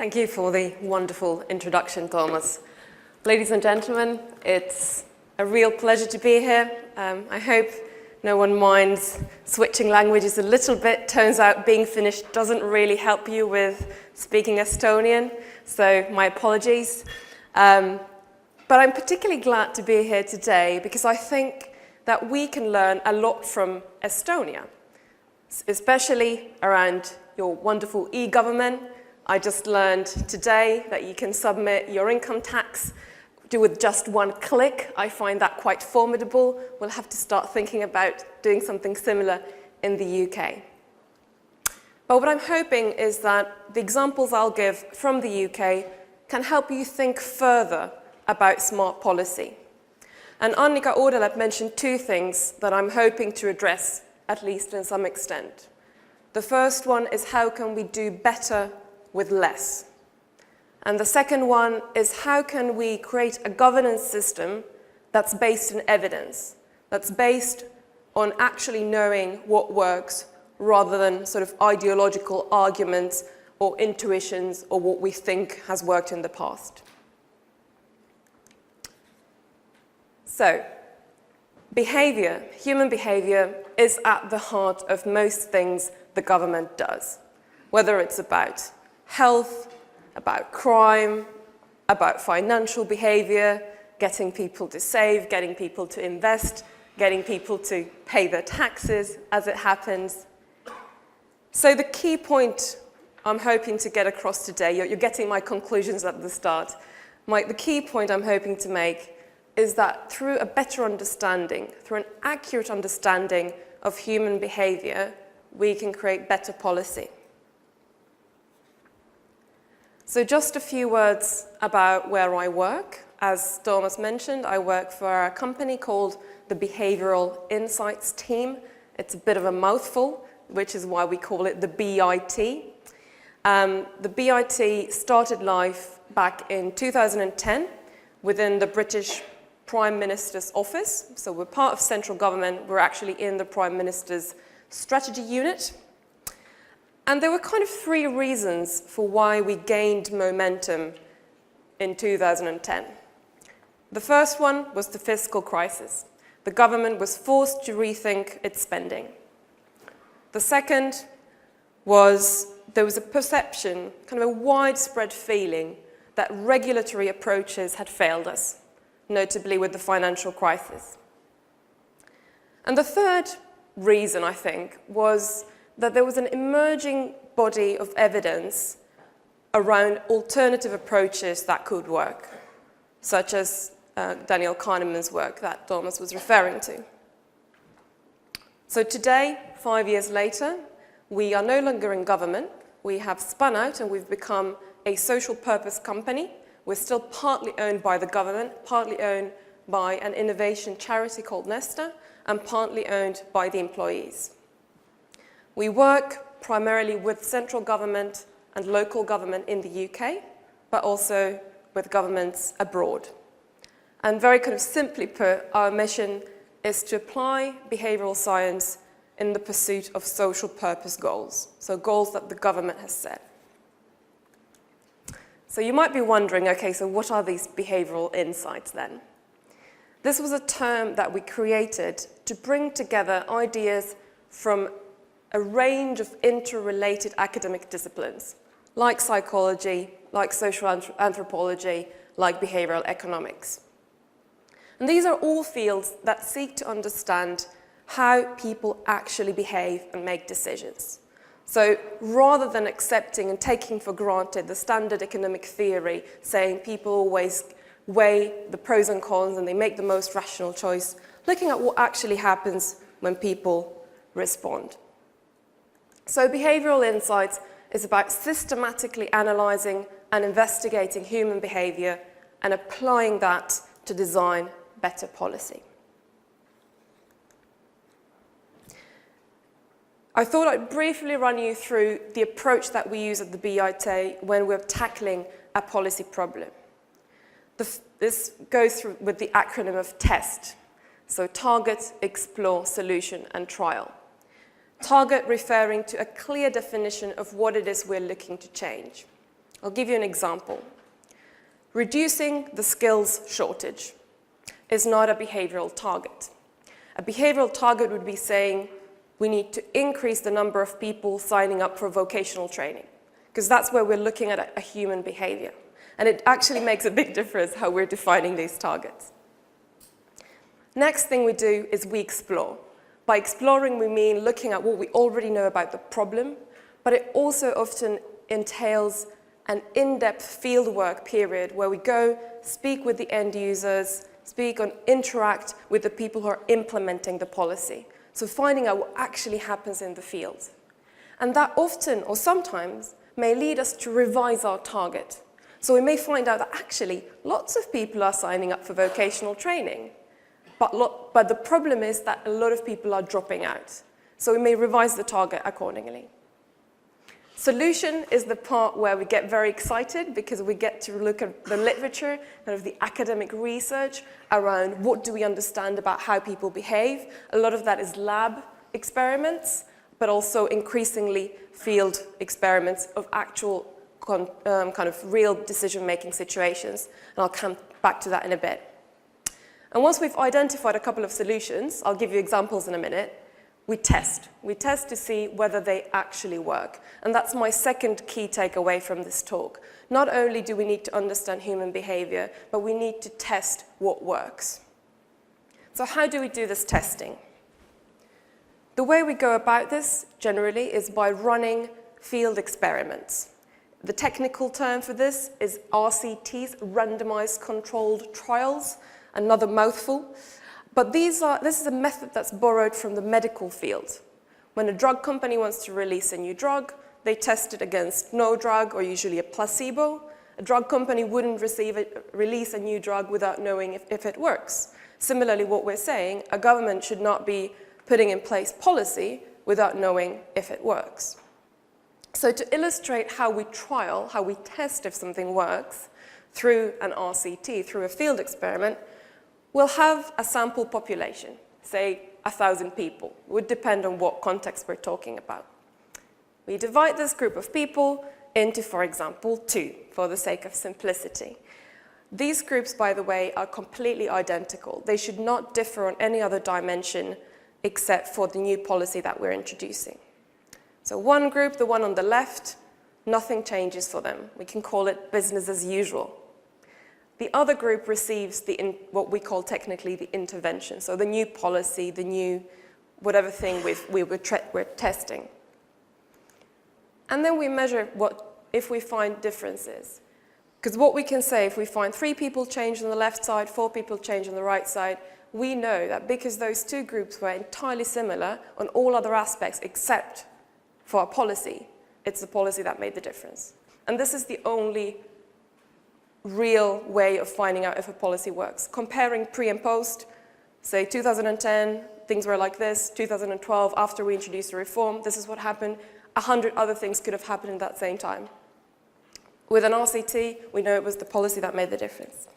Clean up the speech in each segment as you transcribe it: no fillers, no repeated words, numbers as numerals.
Thank you for the wonderful introduction, Thomas. Ladies and gentlemen, it's a real pleasure to be here. I hope no one minds switching languages a little bit. Turns out being Finnish doesn't really help you with speaking Estonian, so my apologies. But I'm particularly glad to be here today because I think that we can learn a lot from Estonia, especially around your wonderful e-government. I just learned today that you can submit your income tax with just one click. I find that quite formidable. We'll have to start thinking about doing something similar in the UK. But what I'm hoping is that the examples I'll give from the UK can help you think further about smart policy. And Annika Oudelep mentioned two things that I'm hoping to address, at least in some extent. The first one is how can we do better with less? And the second one is how can we create a governance system that's based in evidence, that's based on actually knowing what works rather than sort of ideological arguments or intuitions or what we think has worked in the past. So, behavior, human behavior, is at the heart of most things the government does, whether it's about health, about crime, about financial behavior, getting people to save, getting people to invest, getting people to pay their taxes as it happens. So the key point I'm hoping to get across today, you're getting my conclusions at the start. The key point I'm hoping to make is that through a better understanding, through an accurate understanding of human behavior, we can create better policy. So just a few words about where I work. As Thomas mentioned, I work for a company called the Behavioral Insights Team. It's a bit of a mouthful, which is why we call it the BIT. The BIT started life back in 2010 within the British Prime Minister's office. So we're part of central government. We're actually in the Prime Minister's strategy unit. And there were kind of three reasons for why we gained momentum in 2010. The first one was the fiscal crisis. The government was forced to rethink its spending. The second was there was a perception, kind of a widespread feeling, that regulatory approaches had failed us, notably with the financial crisis. And the third reason, I think, was that there was an emerging body of evidence around alternative approaches that could work, such as Daniel Kahneman's work that Thomas was referring to. So today, 5 years later, we are no longer in government. We have spun out and we've become a social purpose company. We're still partly owned by the government, partly owned by an innovation charity called Nesta, and partly owned by the employees. We work primarily with central government and local government in the UK, but also with governments abroad. And very kind of simply put, our mission is to apply behavioral science in the pursuit of social purpose goals, so goals that the government has set. So you might be wondering, okay, so what are these behavioral insights then? This was a term that we created to bring together ideas from a range of interrelated academic disciplines, like psychology, like social anthropology, like behavioral economics. And these are all fields that seek to understand how people actually behave and make decisions. So rather than accepting and taking for granted the standard economic theory, saying people always weigh the pros and cons and they make the most rational choice, looking at what actually happens when people respond. So behavioral insights is about systematically analyzing and investigating human behavior and applying that to design better policy. I thought I'd briefly run you through the approach that we use at the BIT when we're tackling a policy problem. This goes through with the acronym of TEST, so target, explore, solution, and trial. Target referring to a clear definition of what it is we're looking to change. I'll give you an example. Reducing the skills shortage is not a behavioral target. A behavioral target would be saying we need to increase the number of people signing up for vocational training, because that's where we're looking at a human behavior. And it actually makes a big difference how we're defining these targets. Next thing we do is we explore. By exploring, we mean looking at what we already know about the problem, but it also often entails an in-depth fieldwork period where we go speak with the end users, speak and interact with the people who are implementing the policy. So finding out what actually happens in the field. And that often, or sometimes, may lead us to revise our target. So we may find out that actually lots of people are signing up for vocational training, but the problem is that a lot of people are dropping out. So we may revise the target accordingly. Solution is the part where we get very excited because we get to look at the literature, kind of the academic research around what do we understand about how people behave. A lot of that is lab experiments, but also increasingly field experiments of actual kind of real decision-making situations. And I'll come back to that in a bit. And once we've identified a couple of solutions, I'll give you examples in a minute, we test. We test to see whether they actually work. And that's my second key takeaway from this talk. Not only do we need to understand human behavior, but we need to test what works. So how do we do this testing? The way we go about this, generally, is by running field experiments. The technical term for this is RCTs, randomized controlled trials, another mouthful. But this is a method that's borrowed from the medical field. When a drug company wants to release a new drug, they test it against no drug or usually a placebo. A drug company wouldn't release a new drug without knowing if it works. Similarly, what we're saying, a government should not be putting in place policy without knowing if it works. So to illustrate how we trial, how we test if something works through an RCT, through a field experiment, we'll have a sample population, say 1,000 people. It would depend on what context we're talking about. We divide this group of people into, for example, 2, for the sake of simplicity. These groups, by the way, are completely identical. They should not differ on any other dimension except for the new policy that we're introducing. So one group, the one on the left, nothing changes for them. We can call it business as usual. The other group receives what we call technically the intervention, so the new policy, the new whatever thing we're testing. And then we measure if we find differences. Because what we can say, if we find 3 people change on the left side, 4 people change on the right side, we know that because those 2 groups were entirely similar on all other aspects except for a policy, it's the policy that made the difference. And this is the only real way of finding out if a policy works. Comparing pre and post, say 2010, things were like this, 2012, after we introduced a reform, this is what happened. 100 other things could have happened at that same time. With an RCT, we know it was the policy that made the difference.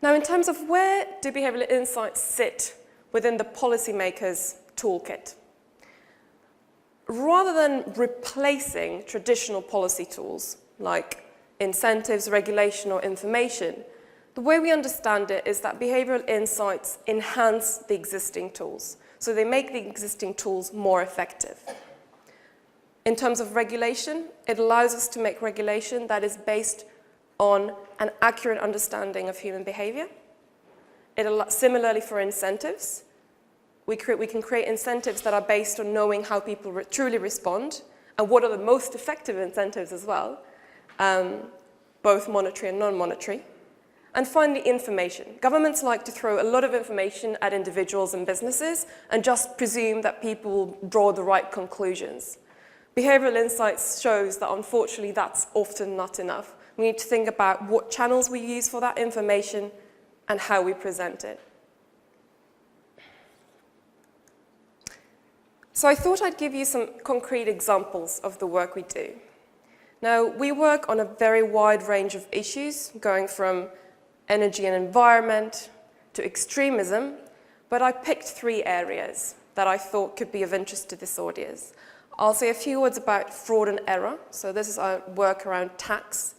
Now, in terms of where do behavioral insights sit within the policymaker's toolkit? Rather than replacing traditional policy tools like incentives, regulation, or information, the way we understand it is that behavioral insights enhance the existing tools. So they make the existing tools more effective. In terms of regulation, it allows us to make regulation that is based on an accurate understanding of human behavior. Similarly for incentives, we can create incentives that are based on knowing how people truly respond and what are the most effective incentives as well. Both monetary and non-monetary. And finally, information. Governments like to throw a lot of information at individuals and businesses and just presume that people will draw the right conclusions. Behavioral insights shows that unfortunately that's often not enough. We need to think about what channels we use for that information and how we present it. So I thought I'd give you some concrete examples of the work we do. Now, we work on a very wide range of issues, going from energy and environment to extremism, but I picked 3 areas that I thought could be of interest to this audience. I'll say a few words about fraud and error. So this is our work around tax.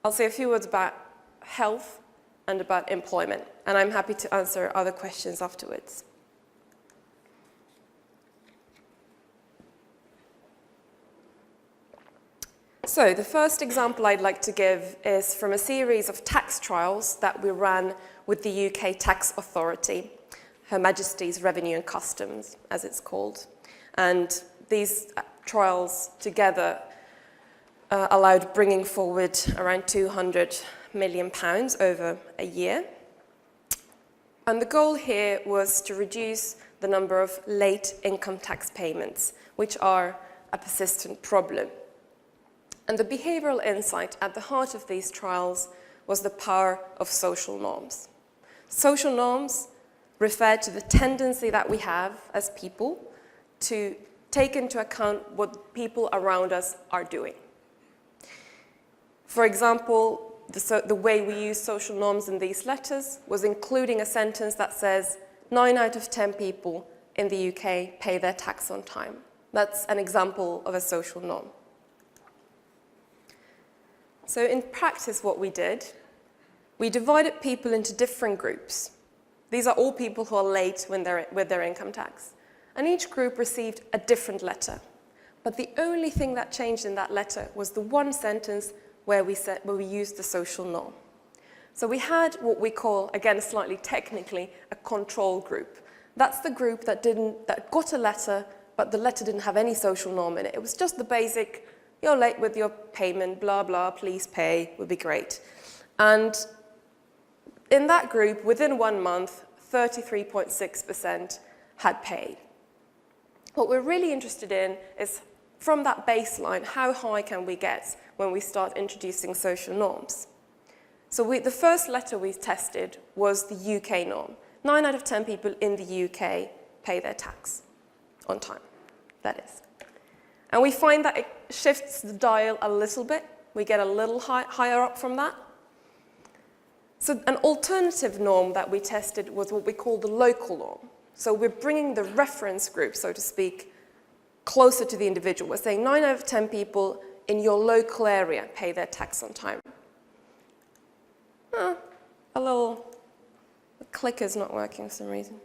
I'll say a few words about health and about employment. And I'm happy to answer other questions afterwards. So the first example I'd like to give is from a series of tax trials that we ran with the UK Tax Authority, Her Majesty's Revenue and Customs, as it's called. And these trials together allowed bringing forward around £200 million over a year. And the goal here was to reduce the number of late income tax payments, which are a persistent problem. And the behavioral insight at the heart of these trials was the power of social norms. Social norms refer to the tendency that we have as people to take into account what people around us are doing. For example, the way we use social norms in these letters was including a sentence that says 9 out of 10 people in the UK pay their tax on time. That's an example of a social norm. So in practice, what we did, we divided people into different groups. These are all people who are late with their income tax. And each group received a different letter. But the only thing that changed in that letter was the one sentence where we used the social norm. So we had what we call, again, slightly technically, a control group. That's the group that got a letter, but the letter didn't have any social norm in it. It was just the basic, you're late with your payment, blah, blah, please pay, would be great. And in that group, within 1 month, 33.6% had paid. What we're really interested in is, from that baseline, how high can we get when we start introducing social norms? So the first letter we tested was the UK norm. 9 out of 10 people in the UK pay their tax on time, that is. And we find that it shifts the dial a little bit. We get a little higher up from that. So an alternative norm that we tested was what we call the local norm. So we're bringing the reference group, so to speak, closer to the individual. We're saying 9 out of 10 people in your local area pay their tax on time. The clicker's not working for some reason.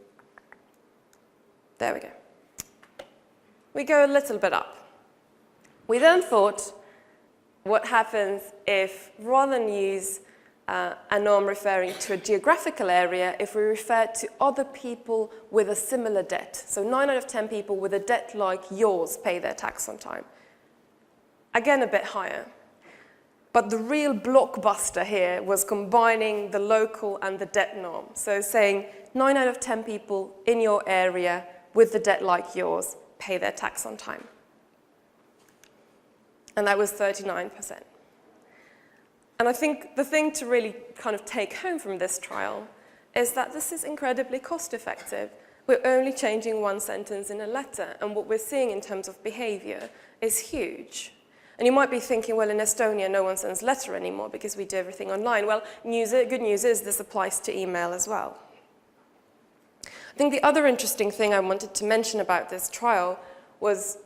There we go. We go a little bit up. We then thought, what happens if, rather than use a norm referring to a geographical area, if we refer to other people with a similar debt? So 9 out of 10 people with a debt like yours pay their tax on time. Again, a bit higher. But the real blockbuster here was combining the local and the debt norm. So saying 9 out of 10 people in your area with the debt like yours pay their tax on time. And that was 39%. And I think the thing to really kind of take home from this trial is that this is incredibly cost effective. We're only changing one sentence in a letter, and what we're seeing in terms of behavior is huge. And you might be thinking, well, in Estonia, no one sends letter anymore because we do everything online. Well, good news is this applies to email as well. I think the other interesting thing I wanted to mention about this trial was,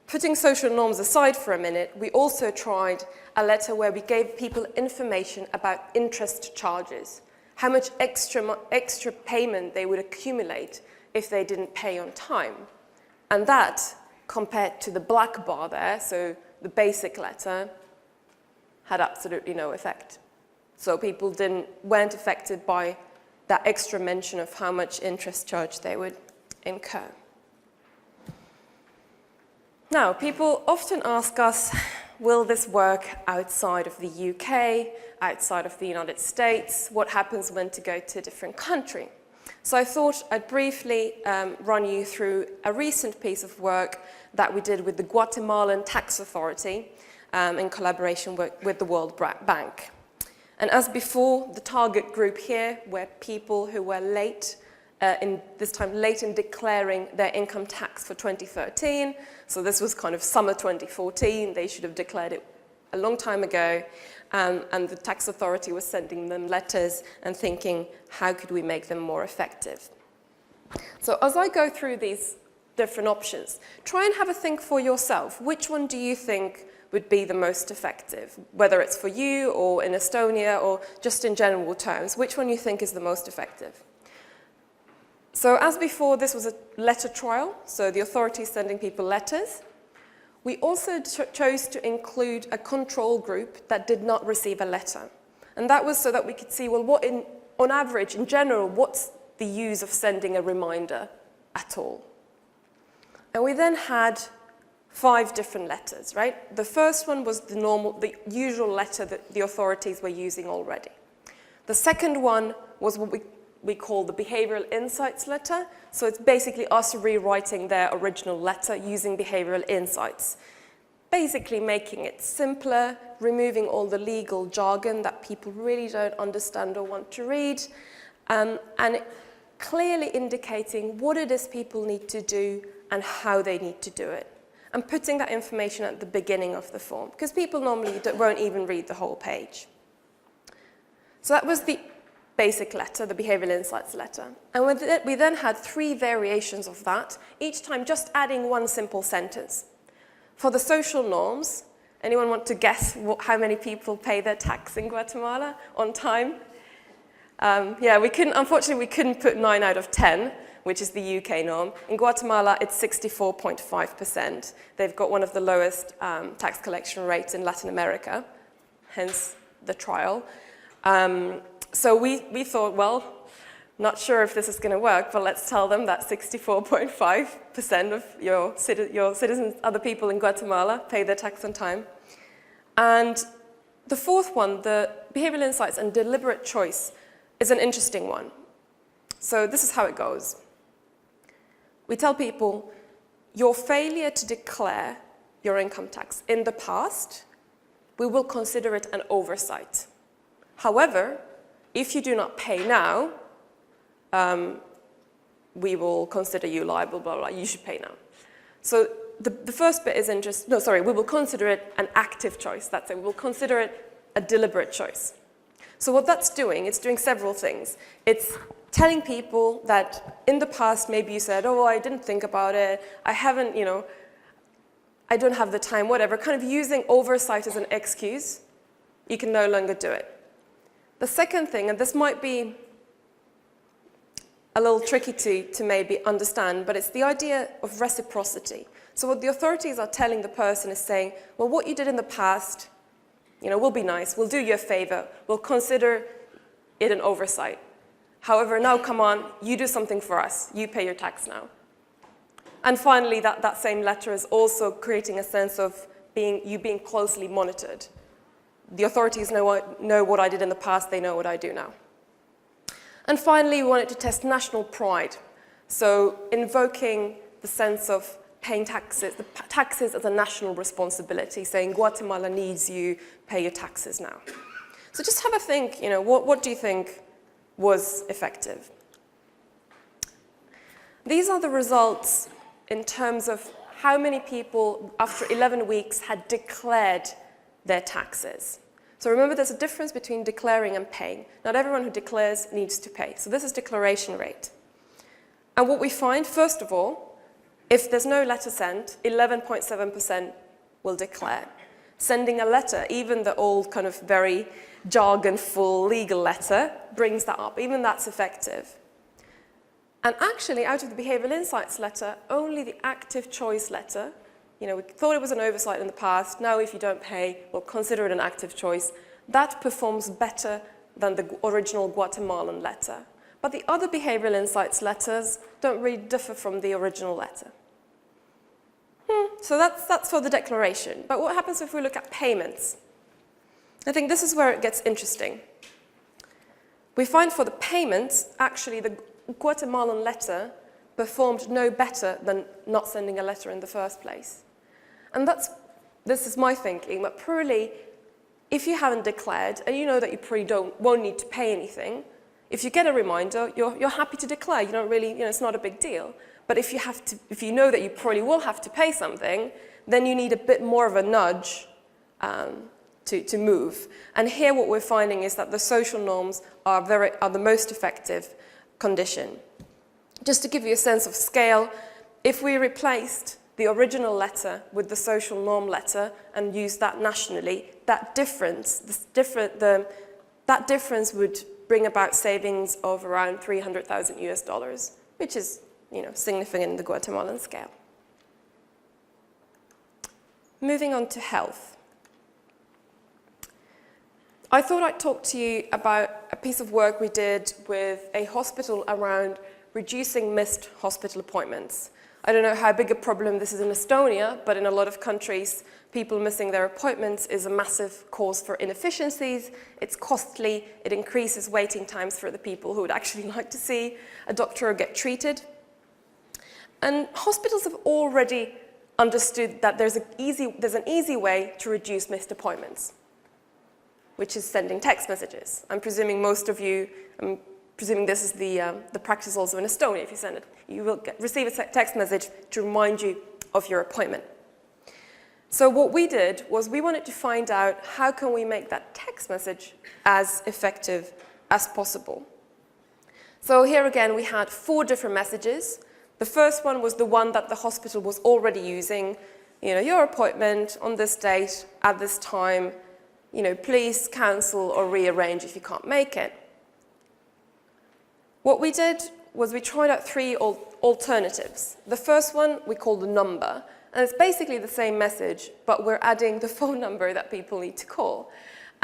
putting social norms aside for a minute, we also tried a letter where we gave people information about interest charges, how much extra payment they would accumulate if they didn't pay on time. And that, compared to the black bar there, so the basic letter, had absolutely no effect. So people weren't affected by that extra mention of how much interest charge they would incur. Now, people often ask us, will this work outside of the UK, outside of the United States? What happens when to go to a different country? So I thought I'd briefly run you through a recent piece of work that we did with the Guatemalan Tax Authority in collaboration with the World Bank. And as before, the target group here were people who were late in declaring their income tax for 2013. So this was kind of summer 2014. They should have declared it a long time ago. And the tax authority was sending them letters and thinking, how could we make them more effective? So as I go through these different options. Try and have a think for yourself. Which one do you think would be the most effective? Whether it's for you or in Estonia or just in general terms, which one you think is the most effective? So as before, this was a letter trial, so the authorities sending people letters. We also chose to include a control group that did not receive a letter. And that was so that we could see, well, on average, in general, what's the use of sending a reminder at all? And we then had 5 different letters, right? The first one was the usual letter that the authorities were using already. The second one was what we call the behavioral insights letter. So it's basically us rewriting their original letter using behavioral insights. Basically making it simpler, removing all the legal jargon that people really don't understand or want to read, and clearly indicating what it is people need to do and how they need to do it. And putting that information at the beginning of the form, because people normally won't even read the whole page. So that was the basic letter, the behavioral insights letter. And we then had 3 variations of that, each time just adding one simple sentence. For the social norms, anyone want to guess how many people pay their tax in Guatemala on time? Yeah, unfortunately, we couldn't put 9 out of 10, which is the UK norm. In Guatemala, it's 64.5%. They've got one of the lowest tax collection rates in Latin America, hence the trial. So we thought, well, not sure if this is going to work, but let's tell them that 64.5% of your citizens, other people in Guatemala, pay their tax on time. And the fourth one, the behavioral insights and deliberate choice, is an interesting one. So this is how it goes. We tell people, your failure to declare your income tax in the past, we will consider it an oversight. However, if you do not pay now, we will consider you liable, blah, blah, you should pay now. So the first bit is we will consider it an active choice. That's it, we will consider it a deliberate choice. So what that's doing, it's doing several things. It's telling people that in the past, maybe you said, oh, I didn't think about it, I haven't, I don't have the time, whatever, kind of using oversight as an excuse, you can no longer do it. The second thing, and this might be a little tricky to maybe understand, but it's the idea of reciprocity. So what the authorities are telling the person is saying, well, what you did in the past, we'll be nice, we'll do you a favor, we'll consider it an oversight. However, now come on, you do something for us, you pay your tax now. And finally, that same letter is also creating a sense of being closely monitored. The authorities know what I did in the past, they know what I do now. And finally, we wanted to test national pride. So invoking the sense of paying taxes, the taxes as a national responsibility, saying Guatemala needs you, pay your taxes now. So just have a think, what do you think was effective? These are the results in terms of how many people after 11 weeks had declared their taxes. So remember, there's a difference between declaring and paying. Not everyone who declares needs to pay. So this is declaration rate. And what we find, first of all, if there's no letter sent, 11.7% will declare. Sending a letter, even the old kind of very jargon-full legal letter, brings that up. Even that's effective. And actually, out of the behavioral insights letter, only the active choice letter, we thought it was an oversight in the past, now if you don't pay, we'll consider it an active choice. That performs better than the original Guatemalan letter. But the other behavioral insights letters don't really differ from the original letter. So that's for the declaration. But what happens if we look at payments? I think this is where it gets interesting. We find for the payments, actually the Guatemalan letter performed no better than not sending a letter in the first place. And this is my thinking, but probably if you haven't declared and you know that you probably won't need to pay anything, if you get a reminder, you're happy to declare. You don't really, it's not a big deal. But if you know that you probably will have to pay something, then you need a bit more of a nudge to move. And here what we're finding is that the social norms are the most effective condition. Just to give you a sense of scale, if we replaced the original letter with the social norm letter and used that nationally, that difference would bring about savings of around $300,000, which is, significant in the Guatemalan scale. Moving on to health. I thought I'd talk to you about a piece of work we did with a hospital around reducing missed hospital appointments. I don't know how big a problem this is in Estonia, but in a lot of countries, people missing their appointments is a massive cause for inefficiencies. It's costly. It increases waiting times for the people who would actually like to see a doctor or get treated. And hospitals have already understood that there's an easy way to reduce missed appointments, which is sending text messages. I'm presuming most of you, this is the practice also in Estonia. If you send it, you will receive a text message to remind you of your appointment. So what we did was we wanted to find out how can we make that text message as effective as possible. So here again, we had 4 different messages. The first one was the one that the hospital was already using, your appointment on this date at this time, please cancel or rearrange if you can't make it. What we did was we tried out 3 alternatives. The first one we call the number, and it's basically the same message, but we're adding the phone number that people need to call.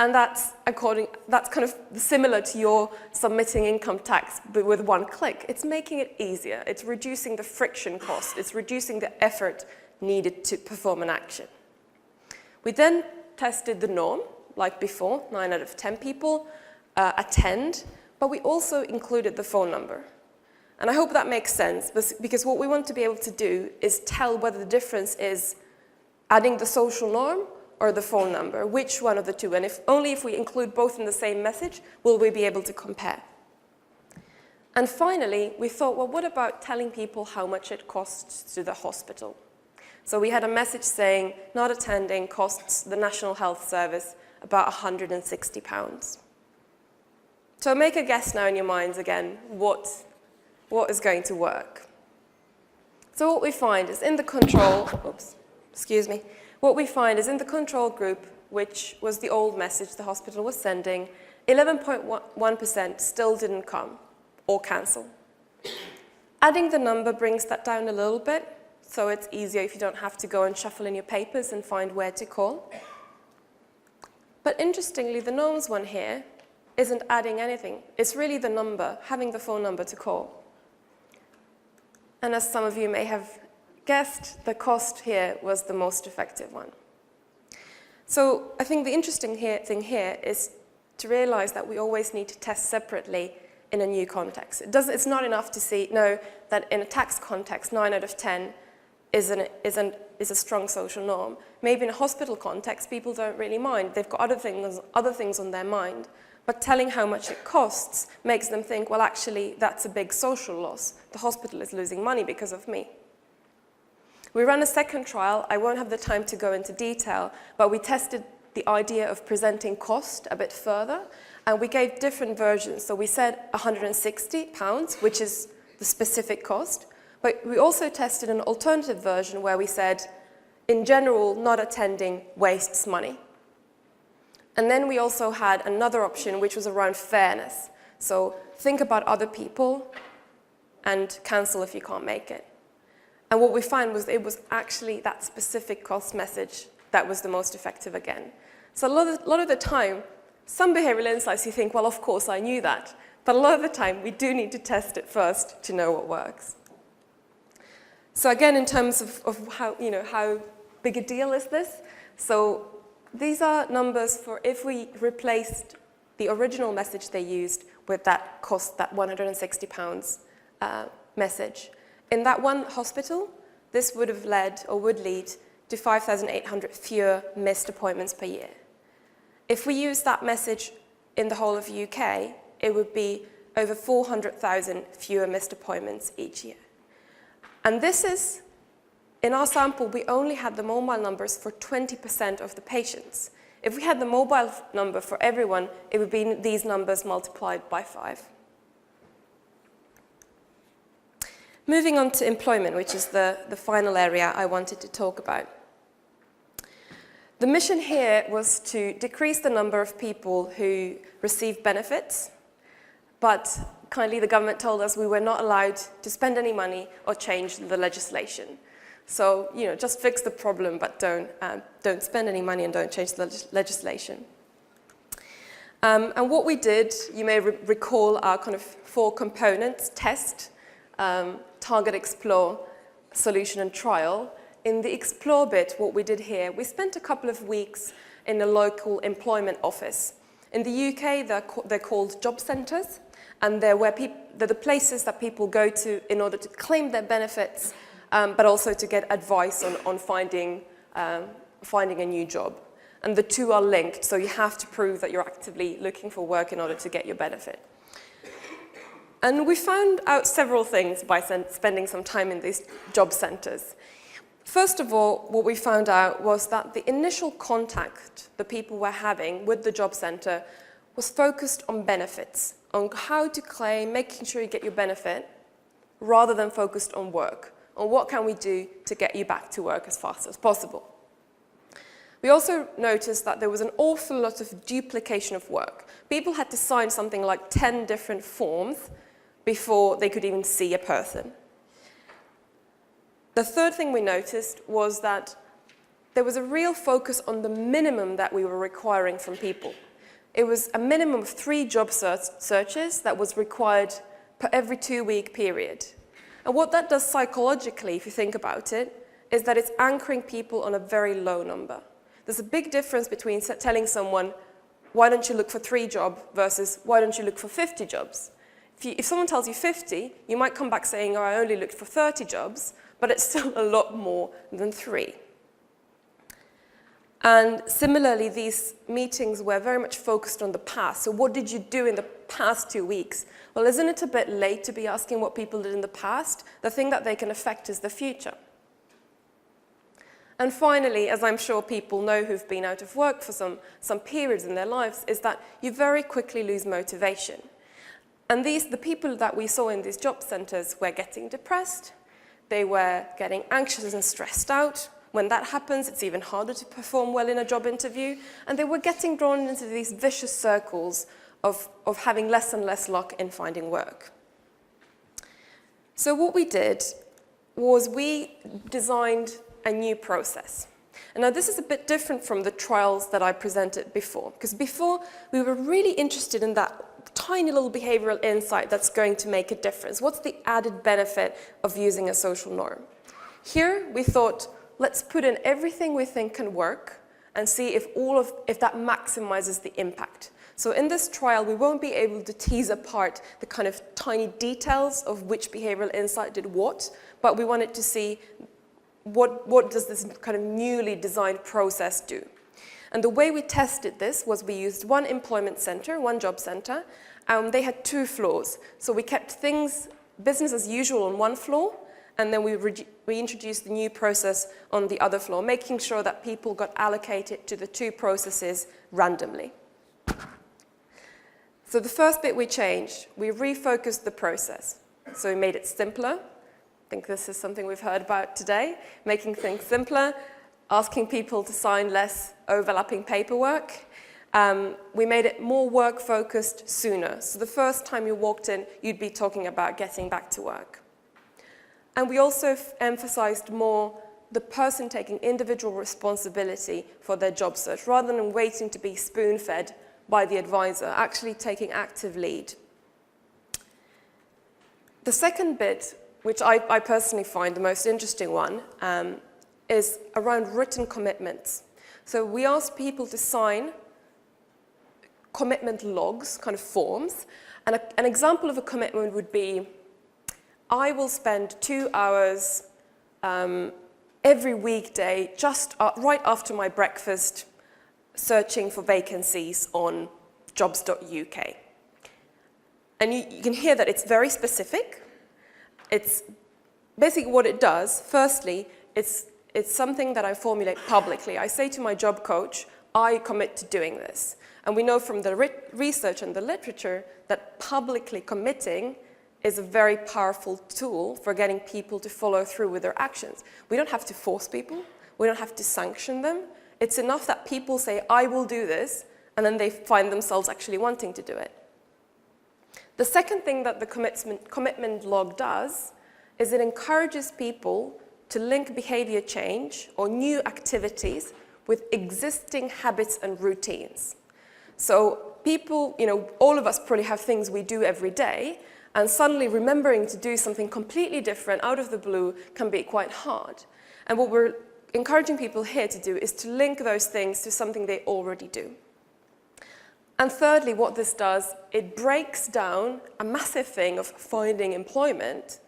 And that's kind of similar to your submitting income tax, but with one click. It's making it easier. It's reducing the friction cost. It's reducing the effort needed to perform an action. We then tested the norm, like before, 9 out of 10 people attend, but we also included the phone number. And I hope that makes sense, because what we want to be able to do is tell whether the difference is adding the social norm or the phone number, which one of the two. And only if we include both in the same message will we be able to compare. And finally, we thought, well, what about telling people how much it costs to the hospital? So we had a message saying, not attending costs the National Health Service about £160. So make a guess now in your minds again, what is going to work? So what we find is in the control, what we find is in the control group, which was the old message the hospital was sending, 11.1% still didn't come or cancel. Adding the number brings that down a little bit, so it's easier if you don't have to go and shuffle in your papers and find where to call. But interestingly, the norms one here isn't adding anything. It's really the number, having the phone number to call. And as some of you may have guessed, the cost here was the most effective one. So I think the interesting thing here is to realize that we always need to test separately in a new context. It's not enough to know that in a tax context, 9 out of 10 is a strong social norm. Maybe in a hospital context, people don't really mind. They've got other things on their mind. But telling how much it costs makes them think, well, actually, that's a big social loss. The hospital is losing money because of me. We ran a second trial. I won't have the time to go into detail, but we tested the idea of presenting cost a bit further, and we gave different versions. So we said £160, which is the specific cost, but we also tested an alternative version where we said, in general, not attending wastes money. And then we also had another option, which was around fairness. So think about other people and cancel if you can't make it. And what we found was it was actually that specific cost message that was the most effective again. So a lot of the time, some behavioral insights you think, well, of course, I knew that. But a lot of the time, we do need to test it first to know what works. So again, in terms of how big a deal is this? So these are numbers for if we replaced the original message they used with that cost, that £160 message. In that one hospital, this would have led or would lead to 5,800 fewer missed appointments per year. If we use that message in the whole of the UK, it would be over 400,000 fewer missed appointments each year. And this is, in our sample, we only had the mobile numbers for 20% of the patients. If we had the mobile number for everyone, it would be these numbers multiplied by 5. Moving on to employment, which is the final area I wanted to talk about. The mission here was to decrease the number of people who receive benefits, but kindly the government told us we were not allowed to spend any money or change the legislation. So, just fix the problem, but don't spend any money and don't change the legislation. And what we did, you may recall our kind of 4 components: test, target, explore, solution, and trial. In the explore bit, what we did here, we spent a couple of weeks in a local employment office. In the UK, they're called job centres, and they're the places that people go to in order to claim their benefits, but also to get advice on finding a new job. And the two are linked, so you have to prove that you're actively looking for work in order to get your benefit. And we found out several things by spending some time in these job centres. First of all, what we found out was that the initial contact the people were having with the job centre was focused on benefits, on how to claim, making sure you get your benefit, rather than focused on work, on what can we do to get you back to work as fast as possible. We also noticed that there was an awful lot of duplication of work. People had to sign something like 10 different forms before they could even see a person. The third thing we noticed was that there was a real focus on the minimum that we were requiring from people. It was a minimum of 3 job searches that was required per every 2-week period. And what that does psychologically, if you think about it, is that it's anchoring people on a very low number. There's a big difference between telling someone, why don't you look for 3 jobs versus why don't you look for 50 jobs? If someone tells you 50, you might come back saying, I only looked for 30 jobs, but it's still a lot more than 3. And similarly, these meetings were very much focused on the past. So what did you do in the past 2 weeks? Well, isn't it a bit late to be asking what people did in the past? The thing that they can affect is the future. And finally, as I'm sure people know who've been out of work for some periods in their lives, is that you very quickly lose motivation. And the people that we saw in these job centres were getting depressed, they were getting anxious and stressed out. When that happens, it's even harder to perform well in a job interview, and they were getting drawn into these vicious circles of having less and less luck in finding work. So what we did was we designed a new process. And now this is a bit different from the trials that I presented before, because before we were really interested in that tiny little behavioral insight that's going to make a difference. What's the added benefit of using a social norm? Here we thought, let's put in everything we think can work and see if that maximizes the impact. So in this trial, we won't be able to tease apart the kind of tiny details of which behavioral insight did what, but we wanted to see what does this kind of newly designed process do. And the way we tested this was we used one employment center, one job center. They had 2 floors. So we kept things business as usual on one floor, and then we introduced the new process on the other floor, making sure that people got allocated to the 2 processes randomly. So the first bit we changed, we refocused the process. So we made it simpler. I think this is something we've heard about today, making things simpler, asking people to sign less overlapping paperwork. We made it more work-focused sooner. So the first time you walked in, you'd be talking about getting back to work. And we also emphasized more the person taking individual responsibility for their job search, rather than waiting to be spoon-fed by the advisor, actually taking active lead. The second bit, which I personally find the most interesting one, is around written commitments. So we asked people to sign commitment logs, kind of forms, and an example of a commitment would be, I will spend 2 hours every weekday, just right after my breakfast, searching for vacancies on jobs.uk. And you can hear that it's very specific. It's basically what it does. Firstly, it's something that I formulate publicly. I say to my job coach, I commit to doing this. And we know from the research and the literature that publicly committing is a very powerful tool for getting people to follow through with their actions. We don't have to force people. We don't have to sanction them. It's enough that people say, I will do this, and then they find themselves actually wanting to do it. The second thing that the commitment log does is it encourages people to link behavior change or new activities with existing habits and routines. So people, all of us probably have things we do every day, and suddenly remembering to do something completely different out of the blue can be quite hard. And what we're encouraging people here to do is to link those things to something they already do. And thirdly, what this does, it breaks down a massive thing of finding employment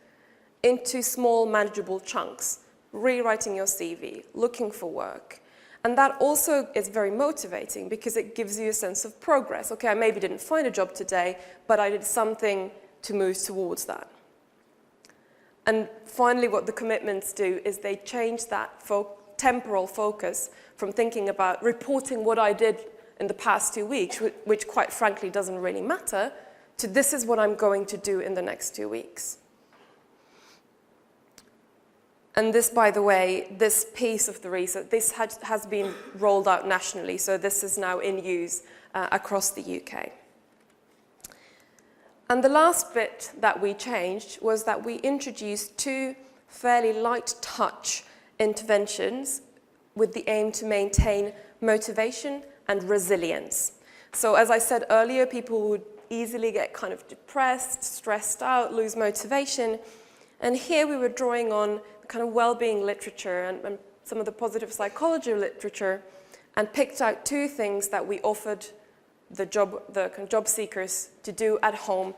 into small, manageable chunks, rewriting your CV, looking for work. And that also is very motivating because it gives you a sense of progress. Okay, I maybe didn't find a job today, but I did something to move towards that. And finally, what the commitments do is they change that temporal focus from thinking about reporting what I did in the past 2 weeks, which quite frankly doesn't really matter, to this is what I'm going to do in the next 2 weeks. And this, by the way, this piece of the research, this has been rolled out nationally, so this is now in use across the UK. And the last bit that we changed was that we introduced 2 fairly light touch interventions with the aim to maintain motivation and resilience. So as I said earlier, people would easily get kind of depressed, stressed out, lose motivation. And here we were drawing on kind of well-being literature and some of the positive psychology literature and picked out 2 things that we offered the job seekers to do at home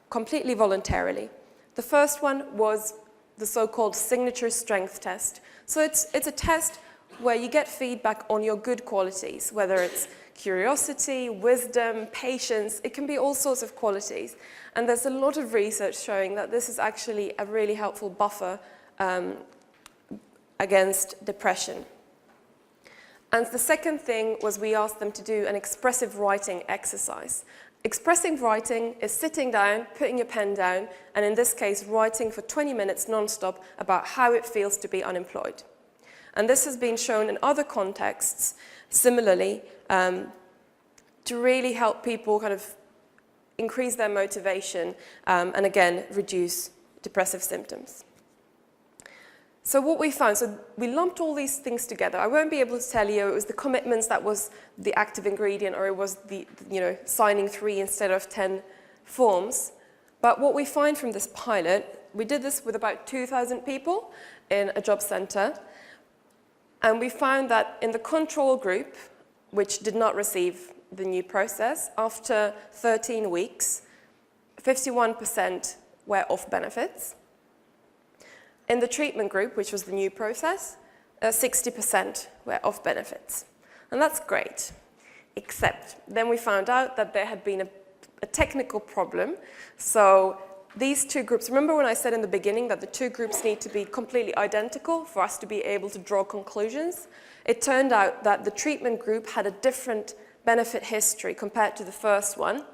completely voluntarily. The first one was the so-called signature strength test. So it's a test where you get feedback on your good qualities, whether it's curiosity, wisdom, patience, it can be all sorts of qualities. And there's a lot of research showing that this is actually a really helpful buffer against depression. And the second thing was we asked them to do an expressive writing exercise. Expressive writing is sitting down, putting your pen down, and in this case, writing for 20 minutes non-stop about how it feels to be unemployed. And this has been shown in other contexts, similarly, to really help people kind of increase their motivation and again, reduce depressive symptoms. So what we found, so we lumped all these things together. I won't be able to tell you it was the commitments that was the active ingredient or it was the, signing 3 instead of 10 forms. But what we find from this pilot, we did this with about 2,000 people in a job center. And we found that in the control group, which did not receive the new process, after 13 weeks, 51% were off benefits. In the treatment group, which was the new process, 60% were off benefits. And that's great, except then we found out that there had been a technical problem. So these 2 groups, remember when I said in the beginning that the 2 groups need to be completely identical for us to be able to draw conclusions? It turned out that the treatment group had a different benefit history compared to the first one.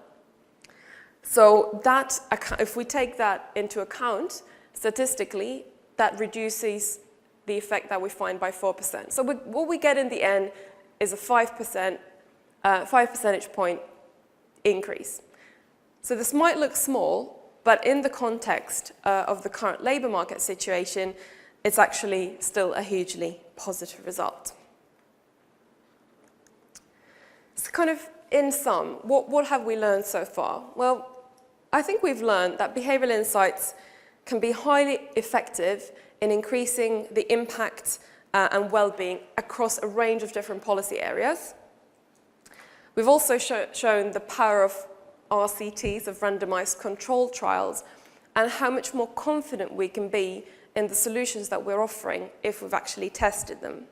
So that, if we take that into account, statistically, that reduces the effect that we find by 4%. So what we get in the end is a 5 percentage point increase. So this might look small, but in the context of the current labour market situation, it's actually still a hugely positive result. So kind of in sum, what have we learned so far? Well, I think we've learned that behavioural insights can be highly effective in increasing the impact and well-being across a range of different policy areas. We've also shown the power of RCTs, of randomized control trials, and how much more confident we can be in the solutions that we're offering if we've actually tested them.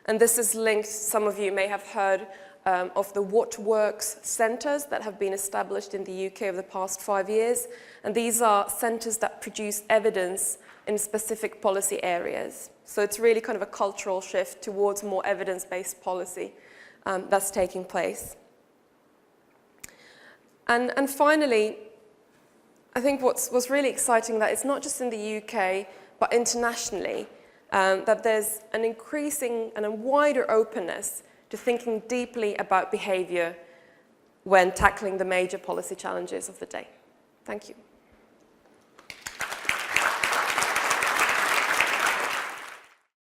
And this is linked, some of you may have heard of the What Works centres that have been established in the UK over the past 5 years. And these are centres that produce evidence in specific policy areas. So it's really kind of a cultural shift towards more evidence-based policy that's taking place. And finally, I think what's really exciting that it's not just in the UK, but internationally, that there's an increasing and a wider openness to thinking deeply about behavior when tackling the major policy challenges of the day. Thank you.